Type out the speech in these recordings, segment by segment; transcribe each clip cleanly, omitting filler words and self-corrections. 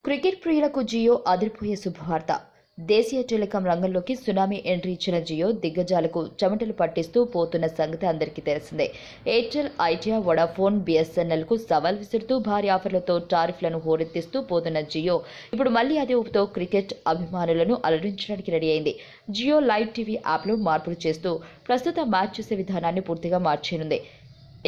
Cricket ప్రియులకు జియో అదిరిపోయే శుభవార్త. దేశీయ టెలికాం రంగంలోకి సునామీ ఎంట్రీ ఇచ్చిన జియో దిగ్గజాలకు చెమటలు పట్టిస్తూ పోతున్న సంగతి అందరికీ తెలిసిందే. ఎయిర్టెల్, ఐడియా, వొడాఫోన్, బిఎస్ఎన్ఎల్కు సవాల్ విసురుతూ భారీ ఆఫర్లతో టారిఫ్లను హోరెత్తిస్తూ పోతున్న జియో ఇప్పుడు మళ్లీ అదే ఊపుతో క్రికెట్ అభిమానులను అలరించడానికి రెడీ అయింది. జియో లైవ్ టీవీ యాప్లో మార్పులు చేస్తూ ప్రస్తుత మ్యాచ్ చూసే విధానాన్ని పూర్తిగా మార్చేనుంది.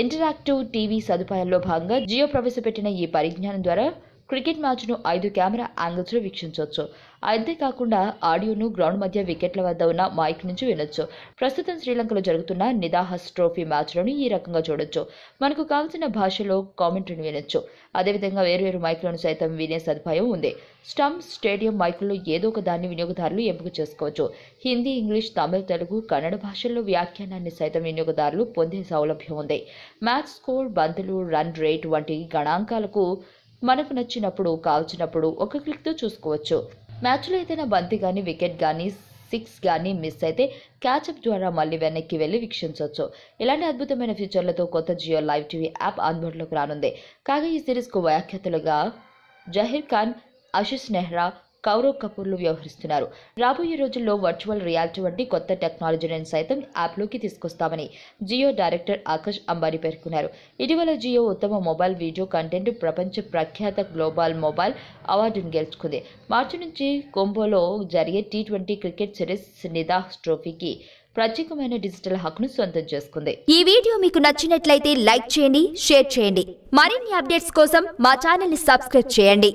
ఇంటరాక్టివ్ టీవీ సదుపాయాల్లో భాగంగా జియో ప్రవేశపెట్టిన ఈ పరిజ్ఞానం ద్వారా క్రికెట్ మ్యాచ్ను 5 కెమెరా యాంగిల్స్లో వీక్షించవచ్చు. అంతేకాకుండా ఆడియోను గ్రౌండ్ మధ్య వికెట్ల వద్ద ఉన్న మైక్ నుంచి వినొచ్చు. ప్రస్తుతం శ్రీలంకలో జరుగుతున్న నిదాహస్ ట్రోఫీ మ్యాచ్లను ఈ రకంగా చూడొచ్చు. మనకు కావాల్సిన భాషలో కామెంటరీని వినొచ్చు. అదేవిధంగా వేర్వేరు మైక్లను సైతం వినే సదుపాయం ఉంది. స్టంప్, స్టేడియం మైకుల్లో ఏదో ఒక దాన్ని వినియోగదారులు ఎంపిక చేసుకోవచ్చు. హిందీ, ఇంగ్లీష్, తమిళ, తెలుగు, కన్నడ భాషల్లో వ్యాఖ్యానాన్ని సైతం వినియోగదారులు పొందే సౌలభ్యం ఉంది. మ్యాచ్ స్కోర్, బంతులు, రన్ రేట్ వంటి గణాంకాలకు మనకు నచ్చినప్పుడు, కాల్చినప్పుడు ఒక క్లిక్తో చూసుకోవచ్చు. మ్యాచ్లో ఏదైనా బంతి కానీ, వికెట్ కానీ, 6 కానీ మిస్ అయితే క్యాచప్ ద్వారా మళ్లీ వెనక్కి వెళ్లి వీక్షించవచ్చు. ఇలాంటి అద్భుతమైన ఫీచర్లతో కొత్త జియో లైవ్ టీవీ యాప్ అందుబాటులోకి రానుంది. కాగా ఈ సిరీస్కు వ్యాఖ్యాతలుగా జహీర్ ఖాన్, ఆశిష్ నెహ్రా, కౌరవ్ కపూర్లు వ్యవహరిస్తున్నారు. రాబోయే రోజుల్లో వర్చువల్ రియాలిటీ వంటి కొత్త టెక్నాలజీని సైతం యాప్లోకి తీసుకొస్తామని జియో డైరెక్టర్ ఆకాష్ అంబానీ పేర్కొన్నారు. ఇటీవల జియో ఉత్తమ మొబైల్ వీడియో కంటెంట్ ప్రపంచ ప్రఖ్యాత గ్లోబల్ మొబైల్ అవార్డును గెలుచుకుంది. మార్చి నుంచి కొంబోలో జరిగే T20 క్రికెట్ సిరీస్ నిదాహస్ ట్రోఫీకి ప్రత్యేకమైన డిజిటల్ హక్కును సొంతం చేసుకుంది. ఈ వీడియో మీకు నచ్చినట్లయితే లైక్ చేయండి, షేర్ చేయండి. మరిన్ని అప్డేట్స్ కోసం మా ఛానల్ ని సబ్స్క్రైబ్ చేయండి.